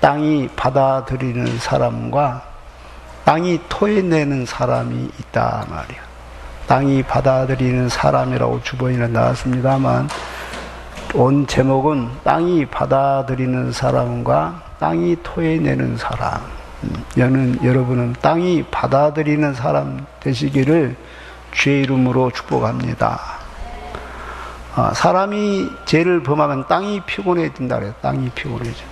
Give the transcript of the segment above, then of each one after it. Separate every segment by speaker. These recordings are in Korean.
Speaker 1: 땅이 받아들이는 사람과 땅이 토해내는 사람이 있다 말이야. 땅이 받아들이는 사람이라고 주번이나 나왔습니다만 온 제목은 땅이 받아들이는 사람과 땅이 토해내는 사람. 여러분은 땅이 받아들이는 사람 되시기를 주의 이름으로 축복합니다. 사람이 죄를 범하면 땅이 피곤해진다 그래요. 땅이 피곤해져.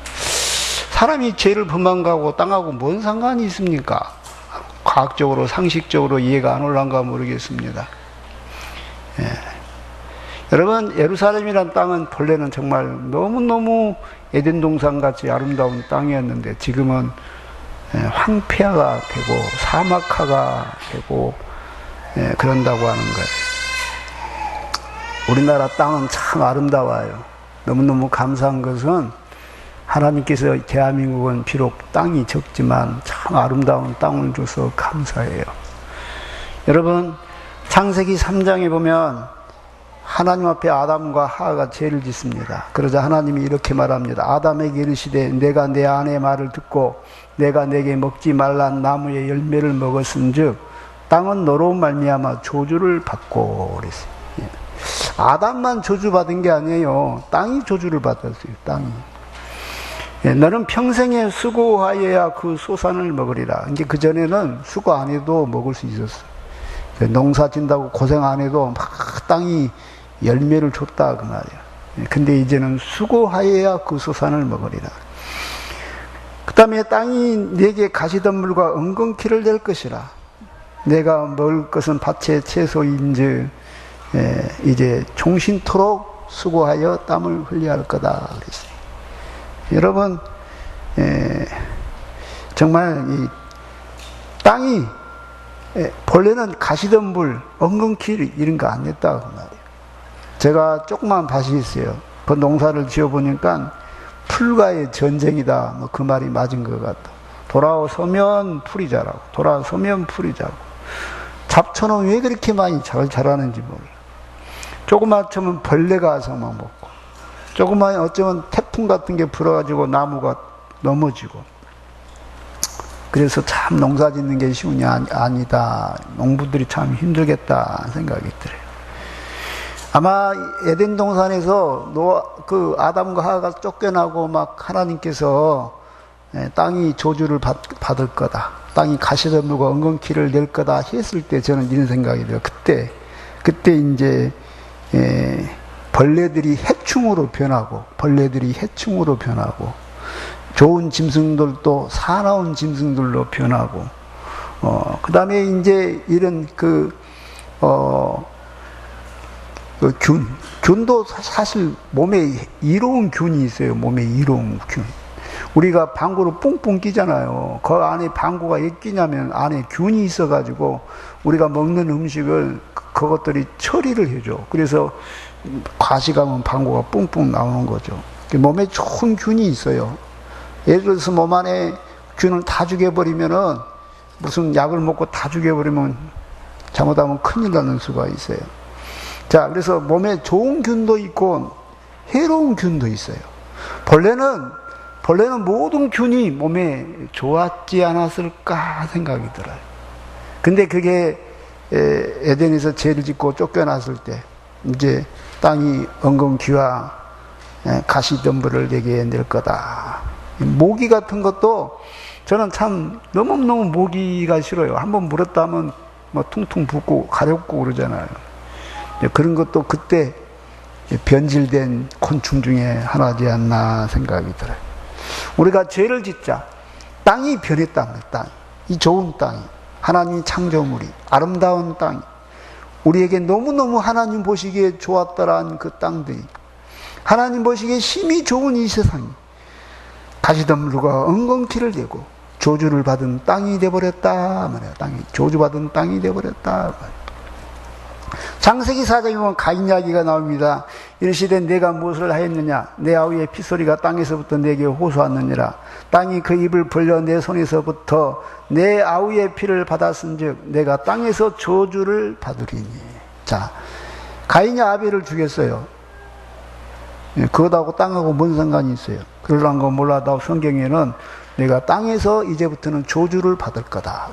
Speaker 1: 사람이 죄를 범한 거하고 땅하고 뭔 상관이 있습니까? 과학적으로 상식적으로 이해가 안 올라간가 모르겠습니다. 예. 여러분, 예루살렘이란 땅은 본래는 정말 너무너무 에덴 동산같이 아름다운 땅이었는데 지금은 황폐화가 되고 사막화가 되고 그런다고 하는 거예요. 우리나라 땅은 참 아름다워요. 너무너무 감사한 것은 하나님께서 대한민국은 비록 땅이 적지만 참 아름다운 땅을 줘서 감사해요. 여러분, 창세기 3장에 보면 하나님 앞에 아담과 하와가 죄를 짓습니다. 그러자 하나님이 이렇게 말합니다. 아담에게 이르시되 내가 내 아내의 말을 듣고 내가 내게 먹지 말란 나무의 열매를 먹었은즉 땅은 너로 말미암아 저주를 받고 그랬어요. 아담만 저주받은 게 아니에요. 땅이 저주를 받았어요. 땅이. 너는 평생에 수고하여야 그 소산을 먹으리라. 이제 그전에는 수고 안 해도 먹을 수 있었어요. 농사 짓는다고 고생 안 해도 막 땅이 열매를 줬다 그 말이야. 근데 이제는 수고하여야 그 소산을 먹으리라. 그 다음에 땅이 내게 가시덤불과 은근키를 낼 것이라. 내가 먹을 것은 밭의 채소인즉 이제 종신토록 수고하여 땀을 흘려야 할 거다 그랬어요. 여러분, 정말 이 땅이 본래는 가시덤불, 은근키 이런 거 안 냈다 그 말이에요. 제가 조그만 밭이 있어요. 그 농사를 지어보니까 풀과의 전쟁이다. 뭐 그 말이 맞은 것 같다. 돌아서면 풀이 자라고, 돌아서면 풀이 자고. 잡초는 왜 그렇게 많이 잘 자라는지 몰라. 조그만 처면 벌레가 와서 막 먹고, 조그만 어쩌면 태풍 같은 게 불어가지고 나무가 넘어지고. 그래서 참 농사 짓는 게 쉬운 게 아니다. 농부들이 참 힘들겠다 생각이 들어요. 아마 에덴 동산에서 그 아담과 하와가 쫓겨나고 막 하나님께서 땅이 저주를 받을 거다. 땅이 가시덤불과 은근키를 낼 거다 했을 때 저는 이런 생각이 들어요. 그때 이제 벌레들이 해충으로 변하고 좋은 짐승들도 사나운 짐승들로 변하고 그 다음에 이제 이런 균도 사실 몸에 이로운 균이 있어요. 몸에 이로운 균. 우리가 방구를 뿡뿡 끼잖아요. 그 안에 방구가 왜 끼냐면 안에 균이 있어가지고 우리가 먹는 음식을 그것들이 처리를 해줘. 그래서 과식하면 방구가 뿡뿡 나오는 거죠. 몸에 좋은 균이 있어요. 예를 들어서 몸 안에 균을 다 죽여버리면은 무슨 약을 먹고 다 죽여버리면 잘못하면 큰일 나는 수가 있어요. 자, 그래서 몸에 좋은 균도 있고 해로운 균도 있어요. 본래는 모든 균이 몸에 좋았지 않았을까 생각이 들어요. 근데 그게 에덴에서 죄를 짓고 쫓겨났을 때 이제 땅이 은근키와 가시덤불을 내게 낼 거다. 모기 같은 것도 저는 참 너무너무 모기가 싫어요. 한번 물었다 하면 뭐 퉁퉁 붓고 가렵고 그러잖아요. 그런 것도 그때 변질된 곤충 중에 하나지 않나 생각이 들어요. 우리가 죄를 짓자 땅이 변했다면 이 좋은 땅이 하나님 창조물이 아름다운 땅이 우리에게 너무너무 하나님 보시기에 좋았더란 그 땅들이 하나님 보시기에 힘이 좋은 이 세상이 가시덤불과 은근키를 내고 저주를 받은 땅이 되어버렸다 말이야. 저주받은 땅이 되어버렸다 말이야. 창세기 4장에 보면 가인 이야기가 나옵니다. 이르시되 내가 무엇을 하였느냐? 내 아우의 피소리가 땅에서부터 내게 호소하느니라. 땅이 그 입을 벌려 내 손에서부터 내 아우의 피를 받았은즉 내가 땅에서 저주를 받으리니. 자, 가인이 아벨을 죽였어요. 그것하고 땅하고 뭔 상관이 있어요? 그러란 거 몰라도 성경에는 내가 땅에서 이제부터는 저주를 받을 거다.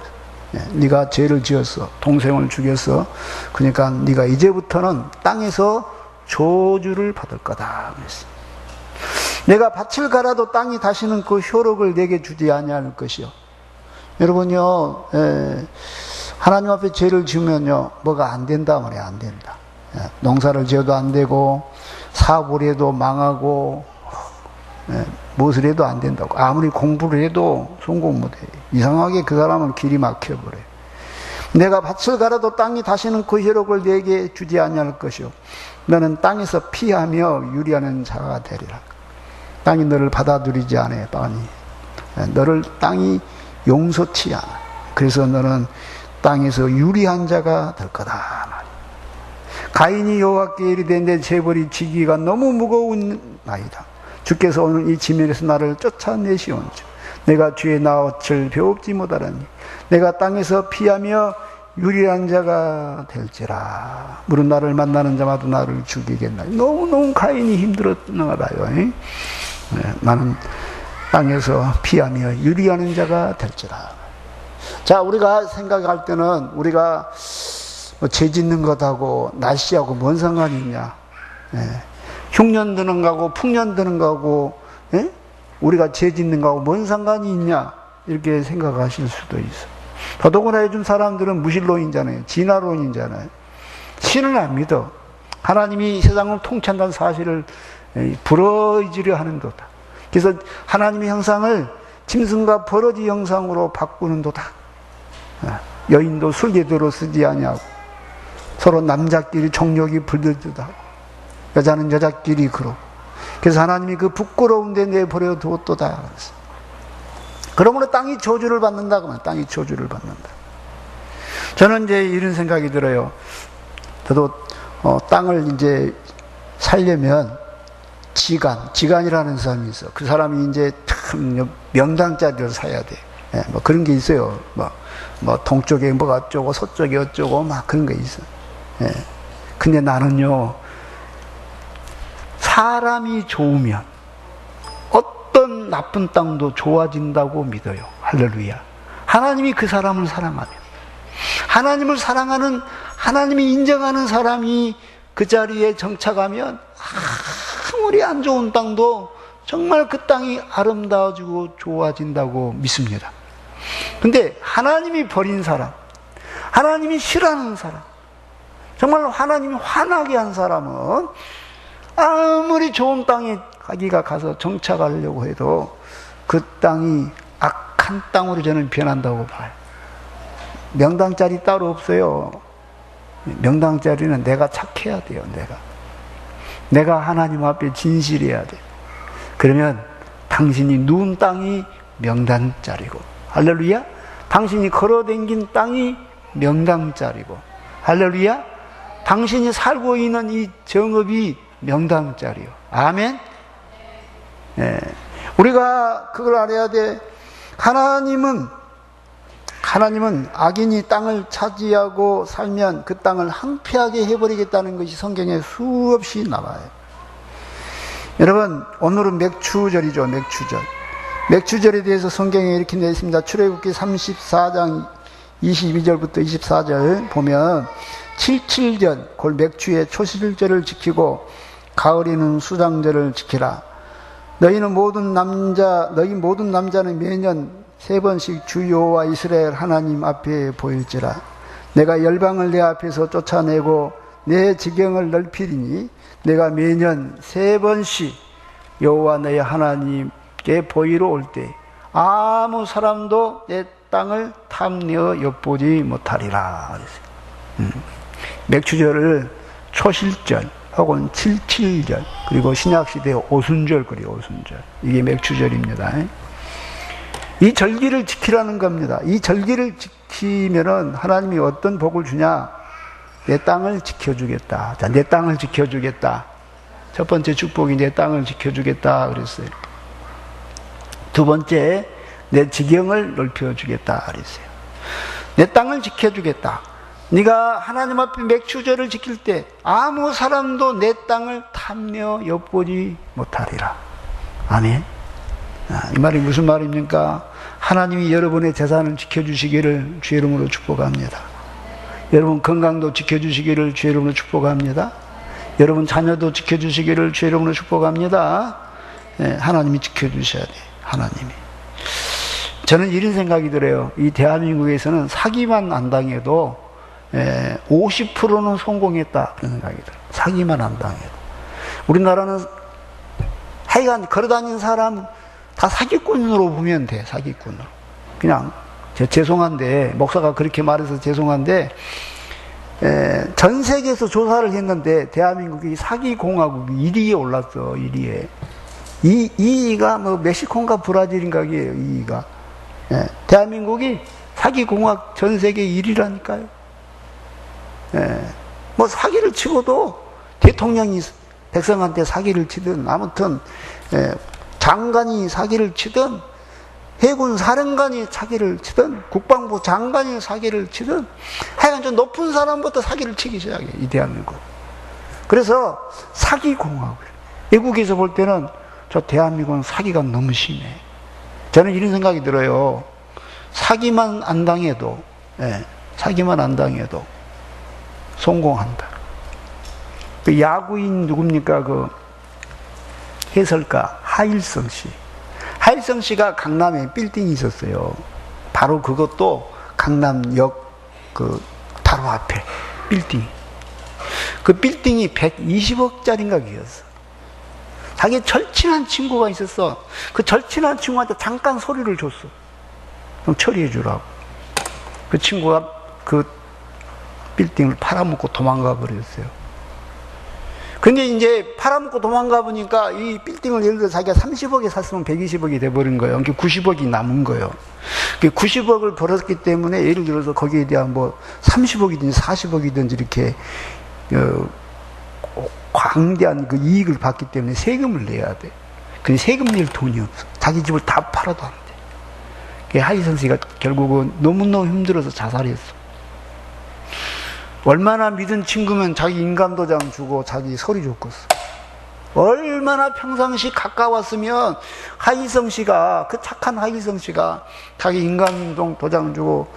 Speaker 1: 네가 죄를 지었어. 동생을 죽였어. 그러니까 네가 이제부터는 땅에서 저주를 받을 거다. 그랬어. 내가 밭을 갈아도 땅이 다시는 그 효력을 내게 주지 아니할 것이요. 여러분요, 하나님 앞에 죄를 지으면요, 뭐가 안 된다 말이야, 안 된다. 농사를 지어도 안 되고, 사업을 해도 망하고, 무엇을 해도 안 된다고. 아무리 공부를 해도 성공 못해. 이상하게 그 사람은 길이 막혀버려요. 내가 밭을 갈아도 땅이 다시는 그 효력을 내게 주지 아니할 것이요. 너는 땅에서 피하며 유리하는 자가 되리라. 땅이 너를 받아들이지 않아요, 땅이. 너를 땅이 용서치 않아. 그래서 너는 땅에서 유리한 자가 될 거다. 가인이 여호와께 이르되 내 재벌이 지기가 너무 무거운 나이다. 주께서 오늘 이 지면에서 나를 쫓아내시온즉 내가 주의 낯을 배웁지 못하라니 내가 땅에서 피하며 유리한 자가 될지라. 물은 나를 만나는 자마다 나를 죽이겠나. 너무너무 가인이 힘들었나 봐요. 나는 땅에서 피하며 유리하는 자가 될지라. 자, 우리가 생각할 때는 우리가 죄 짓는 것하고 날씨하고 뭔 상관이 있냐. 흉년 드는 거하고 풍년 드는 거하고 우리가 죄 짓는 거하고 뭔 상관이 있냐 이렇게 생각하실 수도 있어. 더더구나 요즘 사람들은 무신론이잖아요. 진화론이잖아요. 신은 안 믿어. 하나님이 세상을 통치한다는 사실을 부러지려 하는 도다. 그래서 하나님의 형상을 짐승과 버러지 형상으로 바꾸는 도다. 여인도 술개도로 쓰지 아니하고 서로 남자끼리 정욕이 불들듯 하고 여자는 여자끼리 그러고 그래서 하나님이 그 부끄러운 데 내버려 두었도다. 그러므로 땅이 저주를 받는다. 그러면 땅이 저주를 받는다. 저는 이제 이런 생각이 들어요. 저도 땅을 이제 살려면 지간이라는 사람이 있어. 그 사람이 이제 참 명당짜리를 사야 돼. 뭐 그런 게 있어요. 뭐 동쪽에 뭐가 어쩌고 서쪽에 어쩌고 막 그런 게 있어. 근데 나는요, 사람이 좋으면 어떤 나쁜 땅도 좋아진다고 믿어요. 할렐루야. 하나님이 그 사람을 사랑하면, 하나님을 사랑하는, 하나님이 인정하는 사람이 그 자리에 정착하면 아무리 안 좋은 땅도 정말 그 땅이 아름다워지고 좋아진다고 믿습니다. 근데 하나님이 버린 사람, 하나님이 싫어하는 사람, 정말 하나님이 화나게 한 사람은 아무리 좋은 땅에 자기가 가서 정착하려고 해도 그 땅이 악한 땅으로 저는 변한다고 봐요. 명당짜리 따로 없어요. 명당짜리는 내가 착해야 돼요. 내가 하나님 앞에 진실해야 돼. 그러면 당신이 누운 땅이 명당짜리고, 할렐루야. 당신이 걸어댕긴 땅이 명당짜리고, 할렐루야. 당신이 살고 있는 이 정읍이 명당짜리요. 아멘. 우리가 그걸 알아야 돼. 하나님은 악인이 땅을 차지하고 살면 그 땅을 항폐하게 해버리겠다는 것이 성경에 수없이 나와요. 여러분, 오늘은 맥추절이죠. 맥추절. 맥추절에 대해서 성경에 이렇게 되어 있습니다. 출애굽기 34장 22절부터 24절 보면 77절 곧 맥추의 초실절을 지키고 가을에는 수장절을 지키라. 너희 모든 남자는 매년 3번씩 주 여호와 이스라엘 하나님 앞에 보일지라. 내가 열방을 내 앞에서 쫓아내고 내 지경을 넓히리니 내가 매년 3번씩 여호와 너희 하나님께 보이러 올 때 아무 사람도 내 땅을 탐내어 엿보지 못하리라. 맥추절을 초실절 혹은 77절 그리고 신약시대 오순절 그리고 오순절, 이게 맥추절입니다. 이 절기를 지키라는 겁니다. 이 절기를 지키면은 하나님이 어떤 복을 주냐? 내 땅을 지켜주겠다. 자, 내 땅을 지켜주겠다. 첫 번째 축복이 내 땅을 지켜주겠다 그랬어요. 두 번째, 내 지경을 넓혀주겠다 그랬어요. 내 땅을 지켜주겠다. 네가 하나님 앞에 맥추절을 지킬 때 아무 사람도 내 땅을 탐내어 엿보지 못하리라. 아멘. 이 말이 무슨 말입니까? 하나님이 여러분의 재산을 지켜주시기를 주의 이름으로 축복합니다. 여러분 건강도 지켜주시기를 주의 이름으로 축복합니다. 여러분 자녀도 지켜주시기를 주의 이름으로 축복합니다. 하나님이 지켜주셔야 돼요. 하나님이. 저는 이런 생각이 들어요. 이 대한민국에서는 사기만 안 당해도 50%는 성공했다 그런 생각이 들어요. 사기만 안 당해도. 우리나라는 하여간 걸어다니는 사람 다 사기꾼으로 보면 돼. 사기꾼으로. 그냥 죄송한데 목사가 그렇게 말해서 죄송한데 전 세계에서 조사를 했는데 대한민국이 사기공화국 1위에 올랐어. 1위에. 2위가 뭐 멕시코인가 브라질인가 이에요. 2위가. 대한민국이 사기공화국 전 세계 1위라니까요. 뭐 사기를 치고도 대통령이 백성한테 사기를 치든 아무튼 장관이 사기를 치든 해군 사령관이 사기를 치든 국방부 장관이 사기를 치든 하여간 좀 높은 사람부터 사기를 치기 시작해. 이 대한민국. 그래서 사기공화국. 외국에서 볼 때는 저 대한민국은 사기가 너무 심해. 저는 이런 생각이 들어요. 사기만 안 당해도 사기만 안 당해도 성공한다. 그 야구인 누굽니까? 그 해설가 하일성 씨. 하일성 씨가 강남에 빌딩이 있었어요. 바로 그것도 강남역 그 바로 앞에 빌딩. 그 빌딩이 120억짜리인가 그였어. 자기 절친한 친구가 있었어. 그 절친한 친구한테 잠깐 소리를 줬어. 그럼 처리해 주라고. 그 친구가 그 빌딩을 팔아먹고 도망가 버렸어요. 근데 이제 팔아먹고 도망가 보니까 이 빌딩을 예를 들어 자기가 30억에 샀으면 120억이 돼버린 거예요. 그러니까 90억이 남은 거예요. 90억을 벌었기 때문에 예를 들어서 거기에 대한 뭐 30억이든지 40억이든지 이렇게 광대한 그 이익을 받기 때문에 세금을 내야 돼. 근데 세금 낼 돈이 없어. 자기 집을 다 팔아도 안 돼. 하이선 씨가 결국은 너무너무 힘들어서 자살했어. 얼마나 믿은 친구면 자기 인감도장 주고 자기 서류 줬겠어. 얼마나 평상시 가까웠으면 하이성 씨가, 그 착한 하이성 씨가 자기 인감도장 주고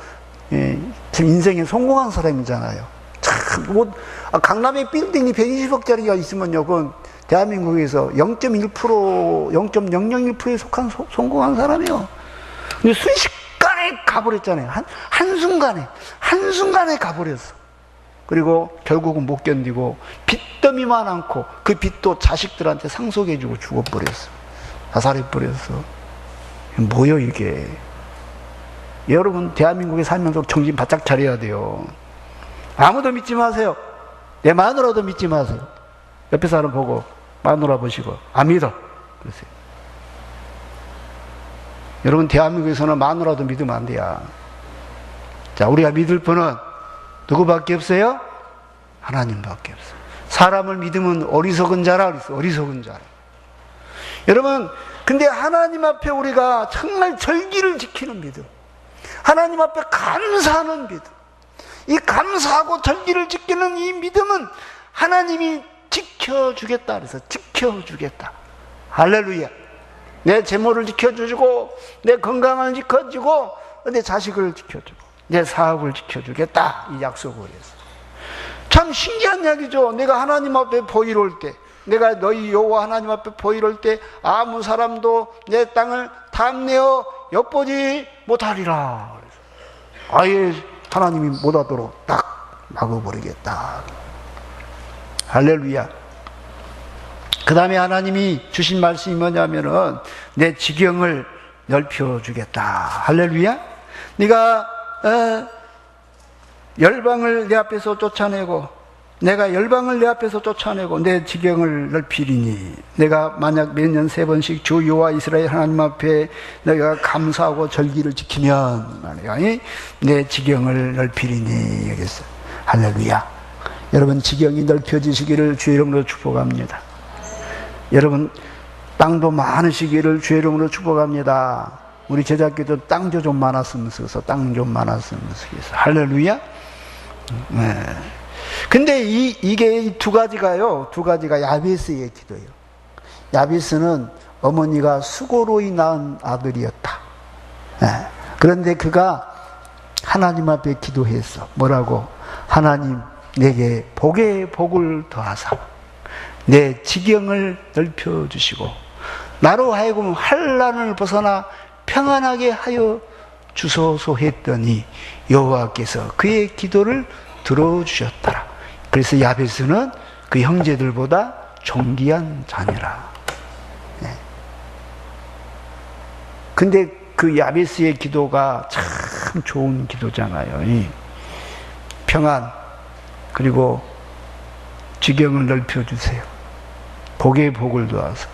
Speaker 1: 참 인생에 성공한 사람이잖아요. 참 강남에 빌딩이 120억짜리가 있으면요, 그건 대한민국에서 0.1%, 0.001%에 속한 성공한 사람이요. 근데 순식간에 가버렸잖아요. 한순간에 가버렸어. 그리고 결국은 못 견디고 빚더미만 않고 그 빚도 자식들한테 상속해주고 죽어버렸어. 자살해버렸어. 뭐요 이게. 여러분 대한민국에 살면서 정신 바짝 차려야 돼요. 아무도 믿지 마세요. 내 마누라도 믿지 마세요. 옆에 사람 보고 마누라 보시고 안 믿어 그러세요. 여러분 대한민국에서는 마누라도 믿으면 안 돼요. 자, 우리가 믿을 분은 누구밖에 없어요? 하나님밖에 없어요. 사람을 믿으면 어리석은 자라 그랬어요. 어리석은 자라. 여러분, 근데 하나님 앞에 우리가 정말 절기를 지키는 믿음, 하나님 앞에 감사하는 믿음, 이 감사하고 절기를 지키는 이 믿음은 하나님이 지켜주겠다 그래서 지켜주겠다. 할렐루야. 내 재물을 지켜주고 내 건강을 지켜주고 내 자식을 지켜주고 내 사업을 지켜주겠다 이 약속을 했어. 참 신기한 이야기죠. 내가 하나님 앞에 보이럴 때, 내가 너희 여호와 하나님 앞에 보이럴 때 아무 사람도 내 땅을 탐내어 엿보지 못하리라. 아예 하나님이 못하도록 딱 막아버리겠다. 할렐루야. 그 다음에 하나님이 주신 말씀이 뭐냐면은 내 지경을 넓혀주겠다. 할렐루야. 네가 열방을 내 앞에서 쫓아내고, 내가 열방을 내 앞에서 쫓아내고 내 지경을 넓히리니, 내가 만약 매년 3번씩 주 여호와 이스라엘 하나님 앞에 내가 감사하고 절기를 지키면 내 지경을 넓히리니. 여기서 할렐루야. 여러분 지경이 넓혀지시기를 주의 이름으로 축복합니다. 여러분 땅도 많으시기를 주의 이름으로 축복합니다. 우리 제자께도 땅도 좀 많았으면 좋겠어. 땅 좀 많았으면 좋겠어. 할렐루야. 네. 근데 이게 이 두 가지가 야베스의 기도예요. 야베스는 어머니가 수고로이 낳은 아들이었다. 네. 그런데 그가 하나님 앞에 기도했어. 뭐라고? 하나님, 내게 복에 복을 더하사 내 지경을 넓혀주시고 나로 하여금 환난을 벗어나 평안하게 하여 주소서 했더니 여호와께서 그의 기도를 들어주셨더라. 그래서 야베스는 그 형제들보다 존귀한 자녀라. 네. 근데 그 야베스의 기도가 참 좋은 기도잖아요. 평안, 그리고 지경을 넓혀주세요. 복에 복을 더하사.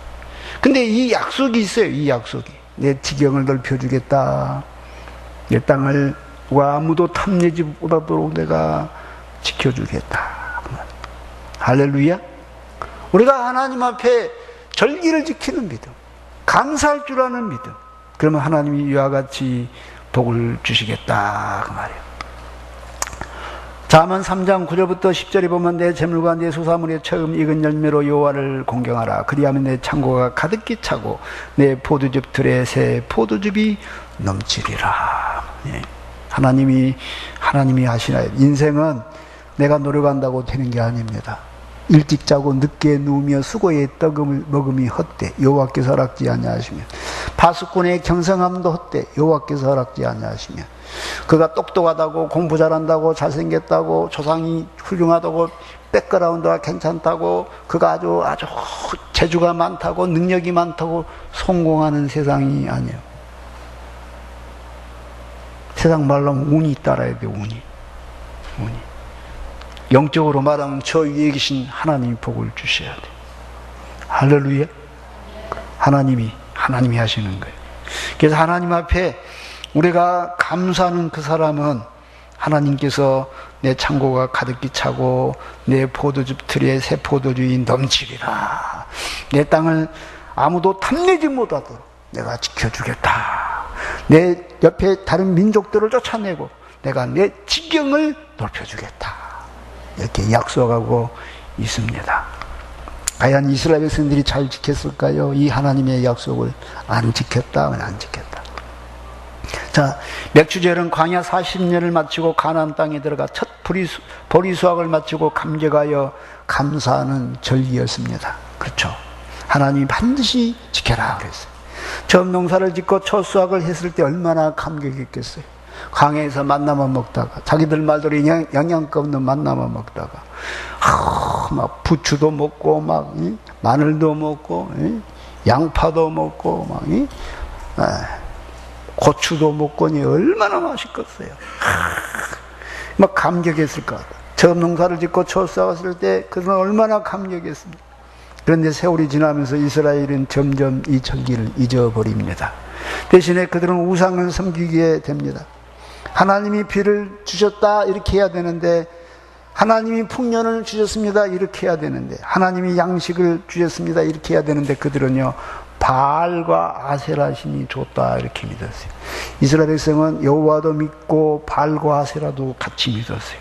Speaker 1: 근데 이 약속이 있어요. 이 약속이. 내 지경을 넓혀주겠다. 내 땅을 아무도 탐내지 못하도록 내가 지켜주겠다. 할렐루야. 우리가 하나님 앞에 절기를 지키는 믿음, 감사할 줄 아는 믿음, 그러면 하나님이 이와 같이 복을 주시겠다 그 말이에요. 잠언 3장 9절부터 10절에 보면 내 재물과 내 소사물의 처음 익은 열매로 여호와를 공경하라. 그리하면 내 창고가 가득히 차고 내 포도즙 틀에 새 포도즙이 넘치리라. 예. 하나님이 하시나요? 인생은 내가 노력한다고 되는 게 아닙니다. 일찍 자고 늦게 누우며 수고의 떡을 먹음이 헛되 여호와께서 허락지 아니하시며 파수꾼의 경성함도 헛되 여호와께서 허락지 아니하시며 그가 똑똑하다고 공부 잘한다고 잘생겼다고 조상이 훌륭하다고 백그라운드가 괜찮다고 그가 아주 재주가 많다고 능력이 많다고 성공하는 세상이 아니에요. 세상 말로 운이 따라야 돼요. 운이. 영적으로 말하면 저 위에 계신 하나님이 복을 주셔야 돼요. 할렐루야. 하나님이 하시는 거예요. 그래서 하나님 앞에 우리가 감사하는 그 사람은 하나님께서 내 창고가 가득히 차고 내 포도즙 틀에 새 포도주이 넘치리라. 내 땅을 아무도 탐내지 못하도록 내가 지켜주겠다. 내 옆에 다른 민족들을 쫓아내고 내가 내 지경을 넓혀주겠다. 이렇게 약속하고 있습니다. 과연 이스라엘 백성들이 잘 지켰을까요? 이 하나님의 약속을 안 지켰다, 안 지켰다. 자, 맥추절은 광야 40년을 마치고 가나안 땅에 들어가 첫 보리 수확을 마치고 감격하여 감사하는 절기였습니다. 그렇죠? 하나님이 반드시 지켜라 그랬어요. 처음 농사를 짓고 첫 수확을 했을 때 얼마나 감격했겠어요. 광야에서 만나만 먹다가 자기들 말대로 영양가 없는 만나만 먹다가 막 부추도 먹고 막 마늘도 먹고 양파도 먹고 막 고추도 먹고 얼마나 맛있겠어요. 막 감격했을 것 같아요. 처음 농사를 짓고 첫 수확했을 때 그들은 얼마나 감격했습니까? 그런데 세월이 지나면서 이스라엘은 점점 이 절기를 잊어버립니다. 대신에 그들은 우상을 섬기게 됩니다. 하나님이 비를 주셨다 이렇게 해야 되는데, 하나님이 풍년을 주셨습니다 이렇게 해야 되는데, 하나님이 양식을 주셨습니다 이렇게 해야 되는데, 그들은요 바알과 아세라 신이 줬다 이렇게 믿었어요. 이스라엘 백성은 여호와도 믿고 바알과 아세라도 같이 믿었어요.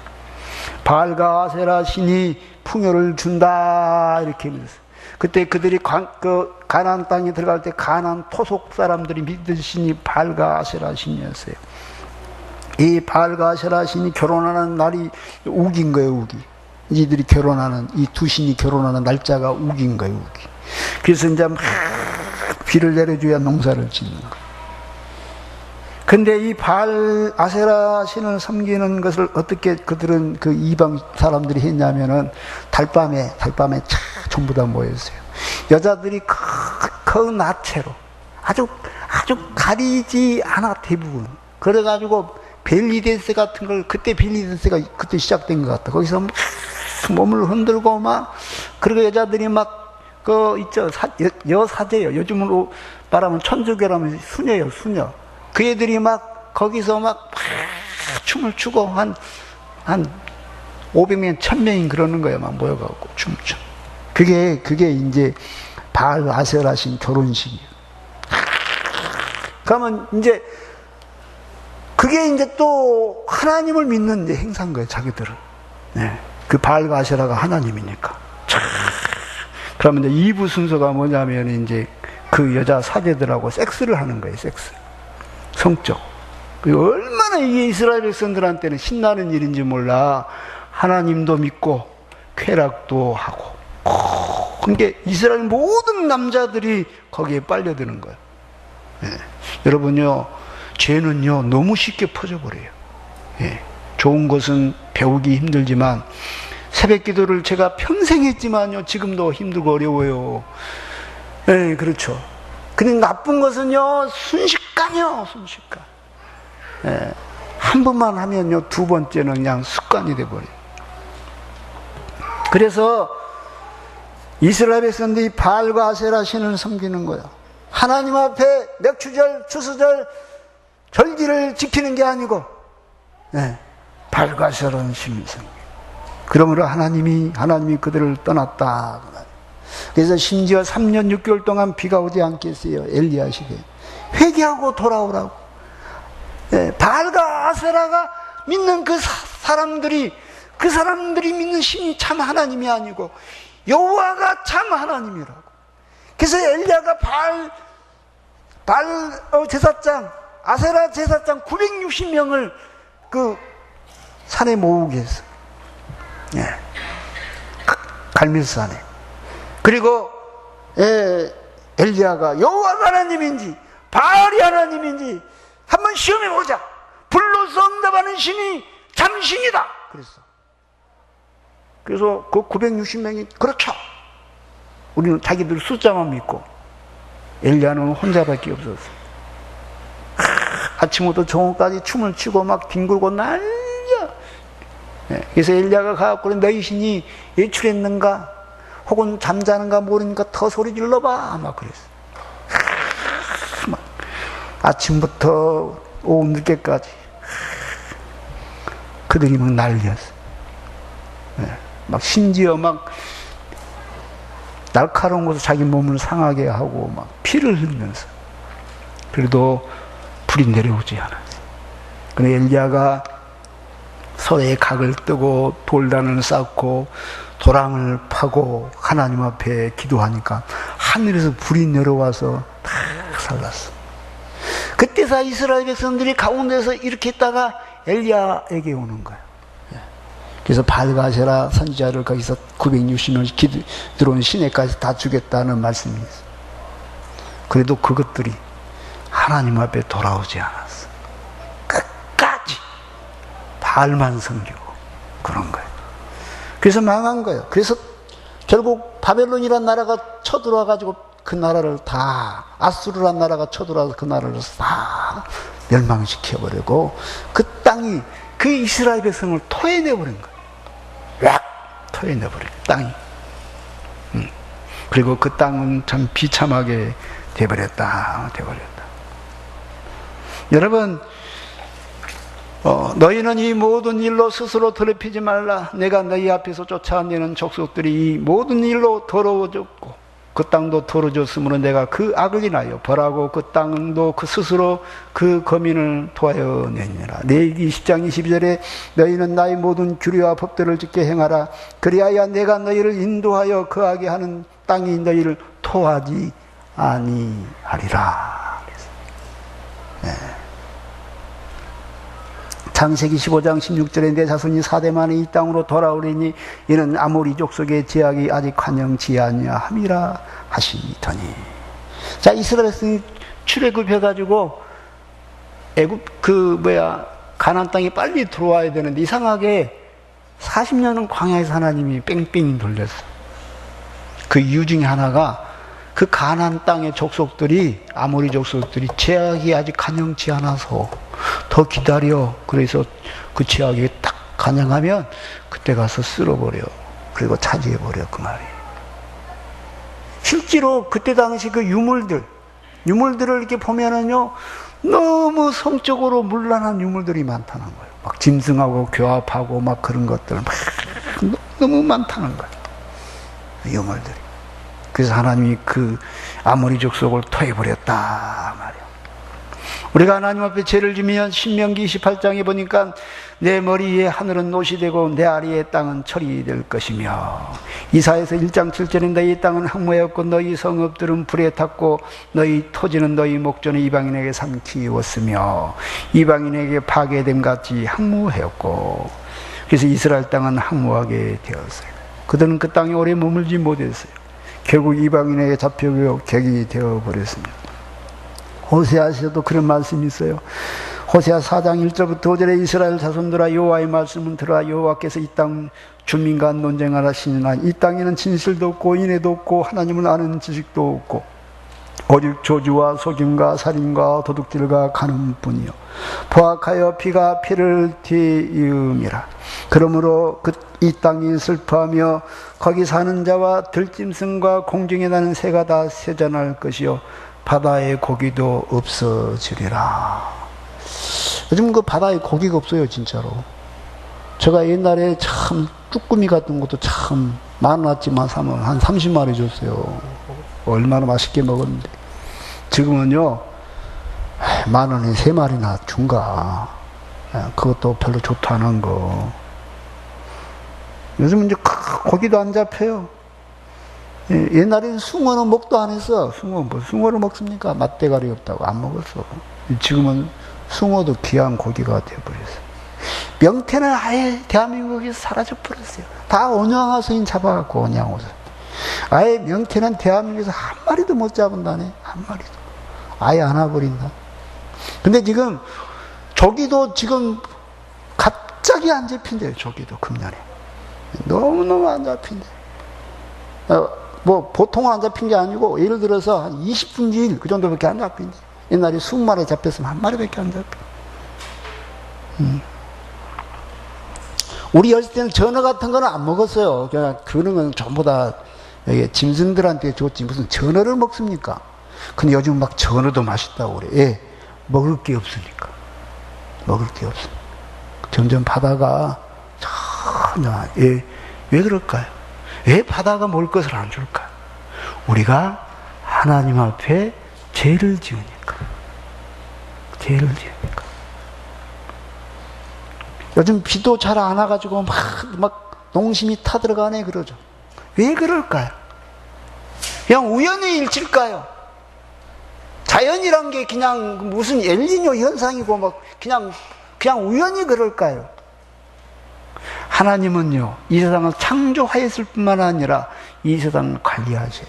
Speaker 1: 바알과 아세라 신이 풍요를 준다 이렇게 믿었어요. 그때 그들이 가나안 땅에 들어갈 때 가나안 토속 사람들이 믿던 신이 바알과 아세라 신이었어요. 이 바알과 아세라 신이 결혼하는 날이 우기인 거예요. 우기. 이들이 결혼하는, 이 두 신이 결혼하는 날짜가 우기인 거예요. 우기. 그래서 이제 막 비를 내려줘야 농사를 짓는 거예요. 근데 이 바알 아세라 신을 섬기는 것을 어떻게 그들은 그 이방 사람들이 했냐면은 달밤에 전부 다 모였어요. 여자들이 큰 나체로 아주 가리지 않아 대부분. 그래가지고 벨리댄스 같은 걸, 그때 벨리댄스가 그때 시작된 것 같다. 거기서 막 몸을 흔들고 막, 그리고 여자들이 막 여사제요. 요즘으로 말하면 천주교라면 수녀예요, 수녀. 그 애들이 막 거기서 막 춤을 추고 한 500명, 1000명이 그러는 거예요. 막 모여갖고 춤춰. 그게 이제 바알 아세라신 결혼식이에요. 그러면 이제 그게 이제 또 하나님을 믿는 이제 행사인 거예요, 자기들은. 네. 그 바알과 아세라가 하나님이니까. 참. 그러면 이제 2부 순서가 뭐냐면 이제 그 여자 사제들하고 섹스를 하는 거예요, 섹스. 성적. 얼마나 이게 이스라엘 백성들한테는 신나는 일인지 몰라. 하나님도 믿고 쾌락도 하고. 그러니까 이스라엘 모든 남자들이 거기에 빨려드는 거예요. 예. 여러분요, 죄는요 너무 쉽게 퍼져버려요. 예. 좋은 것은 배우기 힘들지만 새벽 기도를 제가 평생 했지만요 지금도 힘들고 어려워요. 예, 그렇죠. 근데 나쁜 것은요 순식간이요, 순식간. 예. 한 번만 하면요 두 번째는 그냥 습관이 돼버려요. 그래서 이스라엘 백성들이 바알과 아세라 신을 섬기는 거예요. 하나님 앞에 맥추절, 추수절, 절기를 지키는 게 아니고, 예, 바알과 아세라는 신을 섬기고. 그러므로 하나님이 그들을 떠났다. 그래서 심지어 3년 6개월 동안 비가 오지 않게 했어요. 엘리야 시대에. 회개하고 돌아오라고. 예, 바알과 아세라가 믿는 그 사람들이 믿는 신이 참 하나님이 아니고 여호와가 참 하나님이라고. 그래서 엘리야가 바알 제사장, 아세라 제사장 960명을 그 산에 모으게 했어. 예. 갈멜산에. 그리고 엘리야가 여호와가 하나님인지 바알이 하나님인지 한번 시험해 보자. 불로서 응답하는 신이 참신이다. 그래서 그 960명이 그렇죠. 우리는 자기들 숫자만 믿고. 엘리야는 혼자밖에 없었어요. 아침부터 저녁까지 춤을 추고 막 뒹굴고 난리야. 그래서 엘리야가 가갖고 너희 신이 외출했는가 혹은 잠자는가 모르니까 더 소리 질러봐 막 그랬어. 막 아침부터 오후 늦게까지 그들이 막 난리였어. 막 심지어 막 날카로운 것으로 자기 몸을 상하게 하고 막 피를 흘리면서. 그래도 불이 내려오지 않았어요. 그런데 엘리야가 서로의 각을 뜨고 돌단을 쌓고 도랑을 파고 하나님 앞에 기도하니까 하늘에서 불이 내려와서 다 살랐어. 그때서 이스라엘 백성들이 가운데서 이렇게 있다가 엘리야에게 오는 거예요. 그래서 바알과 아세라 선지자를 거기서 960명 들어온 시내까지 다 죽였다는 말씀이 있어요. 그래도 그것들이 하나님 앞에 돌아오지 않았어. 끝까지 바알만 섬기고 그런 거예요. 그래서 망한 거예요. 그래서 결국 바벨론이라는 나라가 쳐들어와 가지고 그 나라를 다, 아수르라는 나라가 쳐들어와서 그 나라를 다 멸망시켜버리고 그 땅이 그 이스라엘 백성을 토해내버린 거예요. 락 토해내버린 땅이. 그리고 그 땅은 참 비참하게 돼버렸다. 여러분, 너희는 이 모든 일로 스스로 더럽히지 말라. 내가 너희 앞에서 쫓아내는 족속들이 이 모든 일로 더러워졌고 그 땅도 더러워졌으므로 내가 그 악을 인하여 벌하고 그 땅도 그 스스로 그 거민을 토하여 내니라. 레위기 10장 22절에 너희는 나의 모든 규례와 법들을 지켜 행하라. 그리하여 내가 너희를 인도하여 거하게 하는 땅이 너희를 토하지 아니하리라. 네. 창세기 15장 16절에 내 자손이 4대만에 이 땅으로 돌아오리니 이는 아모리 족속의 제약이 아직 관영치 아니함이라 하시더니. 자, 이스라엘 백성이 출애굽해가지고 가나안 땅에 빨리 들어와야 되는데 이상하게 40년은 광야에서 하나님이 뺑뺑이 돌렸어. 그 이유 중에 하나가 그 가나안 땅의 족속들이, 아모리 족속들이 제약이 아직 관영치 않아서 더 기다려. 그래서 그 제약이 딱 관영하면 그때 가서 쓸어버려. 그리고 차지해버려. 그 말이에요. 실제로 그때 당시 그 유물들을 이렇게 보면은요, 너무 성적으로 문란한 유물들이 많다는 거예요. 막 짐승하고 교합하고 막 그런 것들 막 너무 많다는 거예요. 유물들이. 그래서 하나님이 그 아모리 족속을 토해버렸다 말이에요. 우리가 하나님 앞에 죄를 지면 신명기 28장에 보니까 내 머리 위에 하늘은 노시 되고 내 아래의 땅은 철이 될 것이며, 이사야서 1장 7절에 너희 땅은 항모였고 너희 성읍들은 불에 탔고 너희 토지는 너희 목전에 이방인에게 삼키웠으며 이방인에게 파괴됨 같이 항모하였고, 그래서 이스라엘 땅은 항모하게 되었어요. 그들은 그 땅에 오래 머물지 못했어요. 결국 이방인에게 잡혀 객이 되어버렸습니다. 호세아에서도 그런 말씀이 있어요. 호세아 4장 1절부터 5절에 이스라엘 자손들아 여호와의 말씀은 들으라. 여호와께서 이 땅 주민과 논쟁하라 하시니라. 이 땅에는 진실도 없고 인애도 없고 하나님을 아는 지식도 없고 오직 조주와 속임과 살인과 도둑질과 간음뿐이요 포악하여 피가 피를 뒤이음이라. 그러므로 이 땅이 슬퍼하며 거기 사는 자와 들짐승과 공중에 나는 새가 다 쇠잔할 것이요 바다의 고기도 없어지리라. 요즘 그 바다에 고기가 없어요, 진짜로. 제가 옛날에 참 쭈꾸미 같은 것도 참 많았지만 사면 한 30마리 줬어요. 얼마나 맛있게 먹었는데. 지금은요, 10,000원에 3마리나 준가. 그것도 별로 좋다 안 한 거. 요즘은 이제 고기도 안 잡혀요. 옛날에는 숭어는 먹도 안 했어. 숭어를 먹습니까? 맛대가리 없다고 안 먹었어. 지금은 숭어도 귀한 고기가 되어버렸어. 명태는 아예 대한민국에서 사라져버렸어요. 다 온양하수인 잡아갖고 온양하수. 아예 명태는 대한민국에서 한 마리도 못 잡은다네. 한 마리도. 아예 안 와버린다. 근데 지금 조기도 지금 갑자기 안 잡힌대요. 조기도 금년에. 너무너무 안 잡힌대. 뭐 보통은 안 잡힌 게 아니고 예를 들어서 한 20분지 1 그 정도밖에 안 잡힌대. 옛날에 20마리 잡혔으면 한 마리밖에 안 잡혀. 우리 어릴 때는 전어 같은 거는 안 먹었어요. 그냥 그런 건 전부 다 짐승들한테 줬지 무슨 전어를 먹습니까? 근데 요즘 막 전어도 맛있다고 그래. 예, 먹을 게 없으니까. 먹을 게 없으니까. 점점 바다가 전혀 왜 그럴까요? 왜 바다가 먹을 것을 안 줄까요? 우리가 하나님 앞에 죄를 지으니까. 죄를 지으니까. 요즘 비도 잘 안 와가지고 막 농심이 타들어가네 그러죠. 왜 그럴까요? 그냥 우연의 일치일까요? 자연이란 게 그냥 무슨 엘니뇨 현상이고 막 그냥 우연히 그럴까요? 하나님은요, 이 세상을 창조하였을 뿐만 아니라 이 세상을 관리하셔요.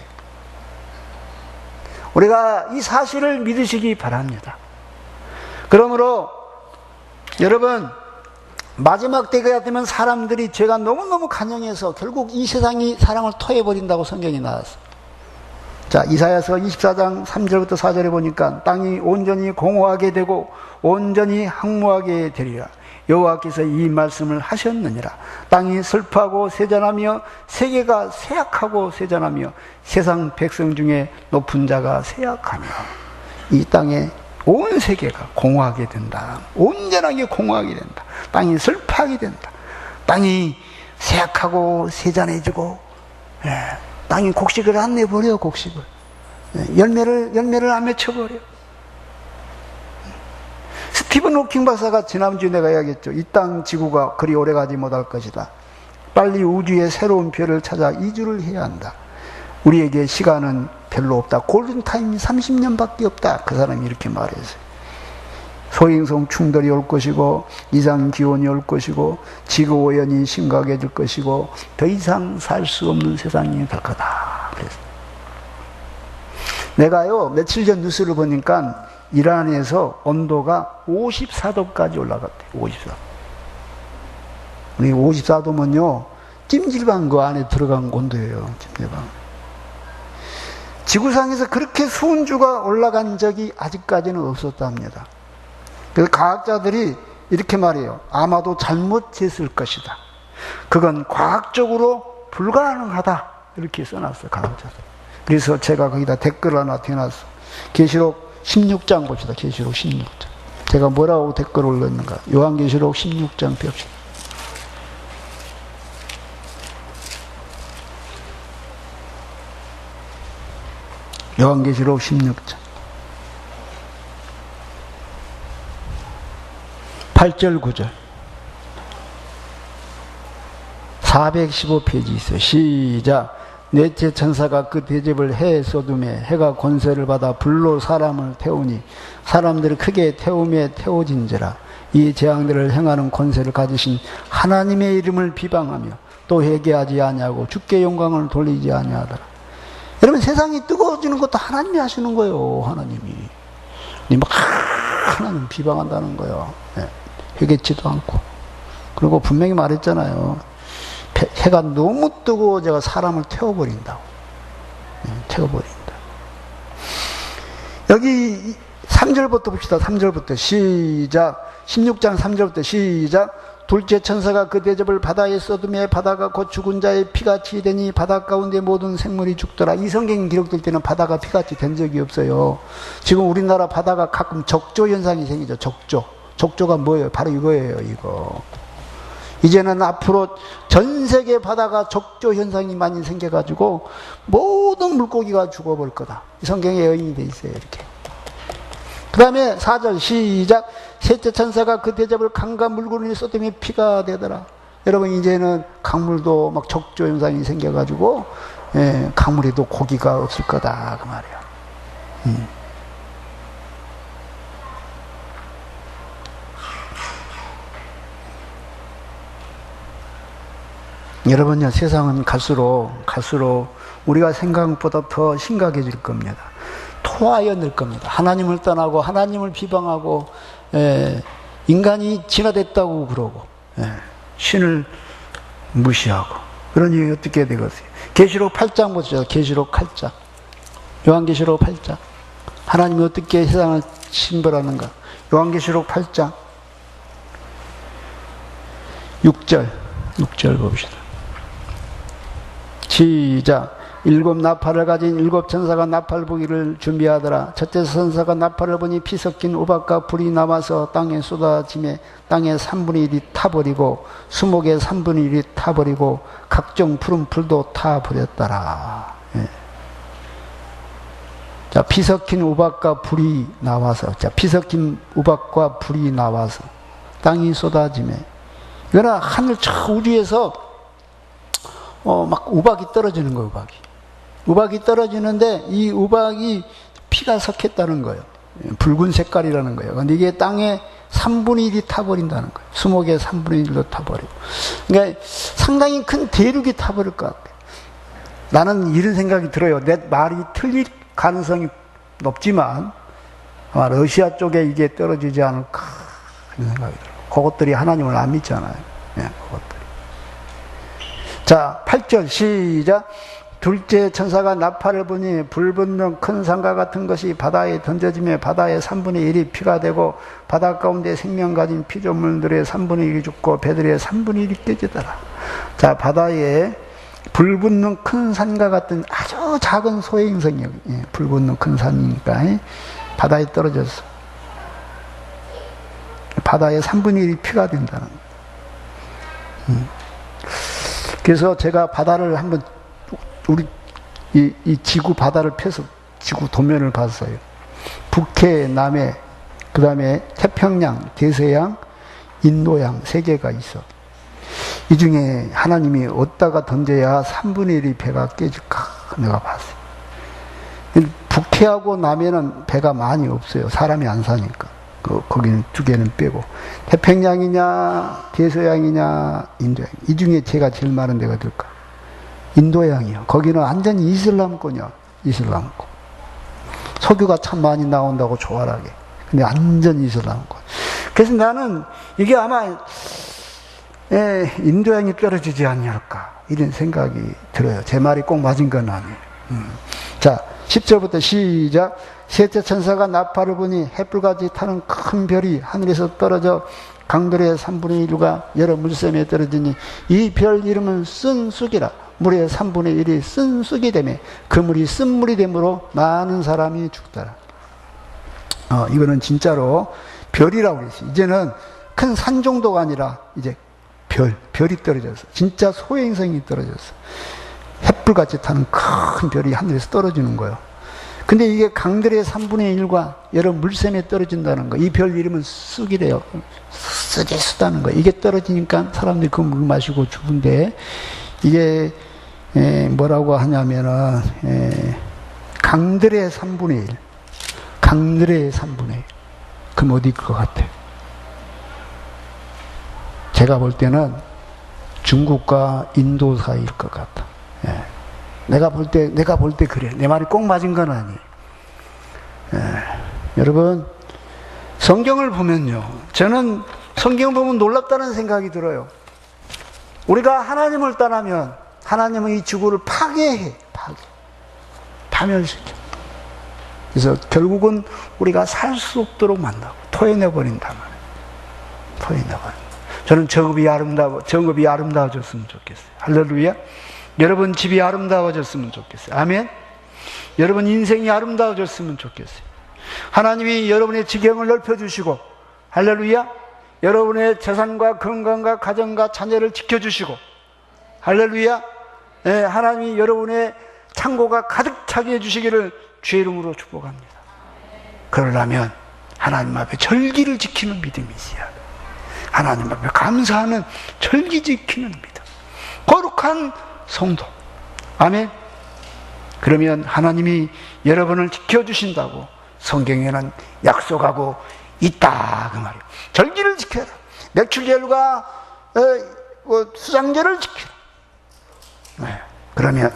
Speaker 1: 우리가 이 사실을 믿으시기 바랍니다. 그러므로 여러분, 마지막 때가 되면 사람들이 죄가 너무너무 간영해서 결국 이 세상이 사랑을 토해버린다고 성경이 나왔어요. 자, 이사야서 24장 3절부터 4절에 보니까 땅이 온전히 공허하게 되고 온전히 황무하게 되리라. 여호와께서 이 말씀을 하셨느니라. 땅이 슬퍼하고 쇠잔하며 세계가 쇠약하고 쇠잔하며 세상 백성 중에 높은 자가 쇠약하며 이 땅에 온 세계가 공허하게 된다. 온전하게 공허하게 된다. 땅이 슬퍼하게 된다. 땅이 쇠약하고 쇠잔해지고 땅이 곡식을 안 내버려. 곡식을 열매를 안 맺혀버려. 스티븐 호킹 박사가 지난주에 내가 이야기했죠. 이 땅 지구가 그리 오래가지 못할 것이다. 빨리 우주의 새로운 별을 찾아 이주를 해야 한다. 우리에게 시간은 별로 없다. 골든타임이 30년밖에 없다. 그 사람이 이렇게 말했어요. 소행성 충돌이 올 것이고 이상기온이 올 것이고 지구오염이 심각해질 것이고 더 이상 살 수 없는 세상이 될 거다. 그랬어요. 내가요 며칠 전 뉴스를 보니까 이란에서 온도가 54도까지 올라갔대요. 54도. 우리 54도면요 찜질방 그 안에 들어간 온도예요. 찜질방. 지구상에서 그렇게 수온주가 올라간 적이 아직까지는 없었답니다. 그래서 과학자들이 이렇게 말해요. 아마도 잘못했을 것이다. 그건 과학적으로 불가능하다. 이렇게 써놨어요. 과학자들. 그래서 제가 거기다 댓글 하나 대놨어. 계시록 16장 봅시다. 계시록 16장. 제가 뭐라고 댓글 올렸는가. 요한계시록 16장 봅시다. 요한계시록 16장. 8절 9절 415페이지 있어요. 시작. 넷째 천사가 그 대접을 해에 쏟음에 해가 권세를 받아 불로 사람을 태우니 사람들을 크게 태우며 태워진지라. 이 재앙들을 행하는 권세를 가지신 하나님의 이름을 비방하며 또 회개하지 아니하고 주께 영광을 돌리지 아니하더라. 여러분, 세상이 뜨거워지는 것도 하나님이 하시는 거예요. 하나님이 막 하나님 비방한다는 거예요. 회개치도 않고. 그리고 분명히 말했잖아요. 해가 너무 뜨거워져서 사람을 태워버린다고. 태워버린다. 여기 3절부터 봅시다. 3절부터 시작. 16장 3절부터 시작. 둘째 천사가 그 대접을 바다에 쏟으며 바다가 곧 죽은 자의 피같이 되니 바다 가운데 모든 생물이 죽더라. 이 성경 기록될 때는 바다가 피같이 된 적이 없어요. 지금 우리나라 바다가 가끔 적조 현상이 생기죠. 적조가 뭐예요? 바로 이거예요. 이거. 이제는 앞으로 전 세계 바다가 적조 현상이 많이 생겨가지고 모든 물고기가 죽어버릴 거다. 이 성경에 여인이 돼 있어요. 이렇게. 그 다음에 4절 시작. 셋째 천사가 그 대접을 강과 물구름이 쏟으며 피가 되더라. 여러분, 이제는 강물도 막 적조 현상이 생겨가지고 강물에도 고기가 없을 거다 그 말이야. 여러분요, 세상은 갈수록 우리가 생각보다 더 심각해질 겁니다. 토하여 늘 겁니다. 하나님을 떠나고 하나님을 비방하고 인간이 진화됐다고 그러고 신을 무시하고 그러니 어떻게 되겠어요? 계시록 8장 보죠. 계시록 8장. 요한계시록 8장. 하나님이 어떻게 세상을 심벌하는가? 요한계시록 8장 6절 봅시다. 시작. 일곱 나팔을 가진 일곱 천사가 나팔 부기를 준비하더라. 첫째 천사가 나팔을 부니 피 섞인 우박과 불이 남아서 땅에 쏟아지매 땅의 3분의 1이 타버리고 수목의 3분의 1이 타버리고 각종 푸른 풀도 타버렸더라. 자, 피 섞인 우박과 불이 나와서, 피 섞인 우박과 불이 나와서 땅이 쏟아지매, 이거는 하늘 저 우주에서 막 우박이 떨어지는 거예요. 우박이 떨어지는데 이 우박이 피가 섞였다는 거예요. 붉은 색깔이라는 거예요. 근데 이게 땅에 3분의 1이 타버린다는 거예요. 수목의 3분의 1도 타버리고. 그러니까 상당히 큰 대륙이 타버릴 것 같아요. 나는 이런 생각이 들어요. 내 말이 틀릴 가능성이 높지만 아마 러시아 쪽에 이게 떨어지지 않을까 이런 생각이 들어요. 그것들이 하나님을 안 믿잖아요. 그것들이. 자, 8절 시작. 둘째 천사가 나팔을 부니 불 붙는 큰 상과 같은 것이 바다에 던져지며 바다의 3분의 1이 피가 되고 바다 가운데 생명 가진 피조물들의 3분의 1이 죽고 배들의 3분의 1이 깨지더라. 자, 바다에 불 붙는 큰 산과 같은 아주 작은 소행성이 불 붙는 큰 산이니까 바다에 떨어졌어. 바다의 3분의 1이 피가 된다는 거예요. 그래서 제가 바다를 한번 우리 이 지구 바다를 펴서 지구 도면을 봤어요. 북해, 남해, 그 다음에 태평양, 대서양, 인도양 세 개가 있어. 이 중에 하나님이 어디다가 던져야 3분의 1이 배가 깨질까 내가 봤어요. 북해하고 남해는 배가 많이 없어요. 사람이 안 사니까. 거기는 두 개는 빼고. 태평양이냐 대서양이냐 인도양, 이 중에 제가 제일 많은 데가 될까? 인도양이요. 거기는 완전히 이슬람권이야. 이슬람권. 석유가 참 많이 나온다고 조활하게. 근데 완전 이슬람권. 그래서 나는 이게 아마 인도양이 떨어지지 않을까 이런 생각이 들어요. 제 말이 꼭 맞은 건 아니에요. 자, 10절부터 시작. 셋째 천사가 나팔을 부니 햇불같이 타는 큰 별이 하늘에서 떨어져 강들의 3분의 1과 여러 물샘에 떨어지니 이 별 이름은 쓴쑥이라. 물의 3분의 1이 쓴쑥이 되매 그 물이 쓴물이 되므로 많은 사람이 죽더라. 이거는 진짜로 별이라고 그랬어요. 이제는 큰 산 정도가 아니라 이제 별이 떨어져서 진짜 소행성이 떨어져서 햇불같이 타는 큰 별이 하늘에서 떨어지는 거예요. 근데 이게 강들의 3분의 1과 여러 물샘에 떨어진다는 거. 이 별 이름은 쑥이래요. 쓰게 쓰다는 거예요. 이게 떨어지니까 사람들이 그 물 마시고 죽은데, 이게 뭐라고 하냐면은 강들의 3분의 1, 강들의 3분의 1. 그럼 어디일 것 같아요? 제가 볼 때는 중국과 인도 사이일 것 같다. 예. 내가 볼 때 그래. 내 말이 꼭 맞은 건 아니에요. 여러분, 성경을 보면요. 저는 성경을 보면 놀랍다는 생각이 들어요. 우리가 하나님을 떠나면 하나님은 이 지구를 파괴해. 파멸시켜. 그래서 결국은 우리가 살 수 없도록 만다고. 토해내버린단 말이에요. 토해내버린다. 저는 정읍이 아름다워졌으면 좋겠어요. 할렐루야. 여러분 집이 아름다워졌으면 좋겠어요. 아멘. 여러분 인생이 아름다워졌으면 좋겠어요. 하나님이 여러분의 지경을 넓혀주시고, 할렐루야. 여러분의 재산과 건강과 가정과 자녀를 지켜주시고, 할렐루야. 네, 하나님이 여러분의 창고가 가득 차게 해주시기를 주의 이름으로 축복합니다. 그러려면 하나님 앞에 절기를 지키는 믿음이 있어야 돼요. 하나님 앞에 감사하는 절기 지키는 믿음, 거룩한 성도. 아멘. 그러면 하나님이 여러분을 지켜주신다고 성경에는 약속하고 있다 그 말이에요. 절기를 지켜라. 맥출절과 수장절을 지켜라. 네. 그러면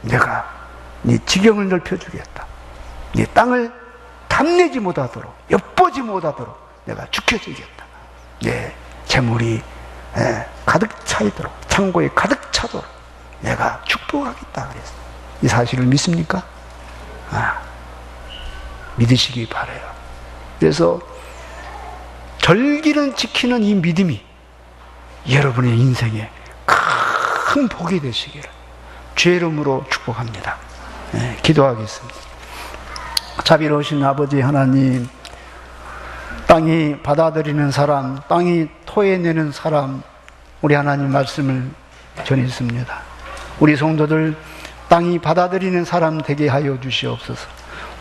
Speaker 1: 내가 네 지경을 넓혀주겠다. 네 땅을 탐내지 못하도록, 엿보지 못하도록 내가 지켜주겠다. 네 재물이 가득 차이도록, 창고에 가득 차도록 내가 축복하겠다 그랬어요. 이 사실을 믿습니까? 믿으시기 바라요. 그래서 절기를 지키는 이 믿음이 여러분의 인생에 큰 복이 되시기를 주의 이름으로 축복합니다. 기도하겠습니다. 자비로우신 아버지 하나님, 땅이 받아들이는 사람, 땅이 토해내는 사람, 우리 하나님 말씀을 전했습니다. 우리 성도들 땅이 받아들이는 사람 되게 하여 주시옵소서.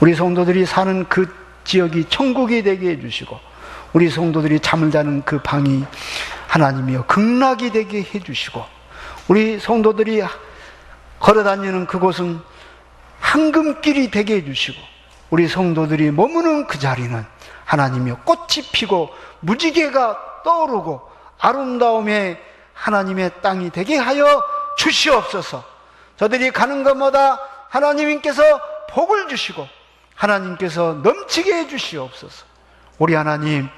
Speaker 1: 우리 성도들이 사는 그 지역이 천국이 되게 해주시고, 우리 성도들이 잠을 자는 그 방이 하나님이여 극락이 되게 해주시고, 우리 성도들이 걸어다니는 그곳은 황금길이 되게 해주시고, 우리 성도들이 머무는 그 자리는 하나님이여 꽃이 피고 무지개가 떠오르고 아름다움의 하나님의 땅이 되게 하여 주시옵소서. 저들이 가는 것마다 하나님께서 복을 주시고 하나님께서 넘치게 해 주시옵소서. 우리 하나님,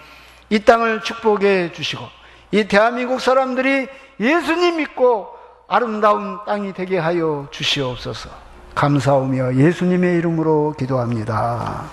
Speaker 1: 이 땅을 축복해 주시고 이 대한민국 사람들이 예수님 믿고 아름다운 땅이 되게 하여 주시옵소서. 감사하며 예수님의 이름으로 기도합니다.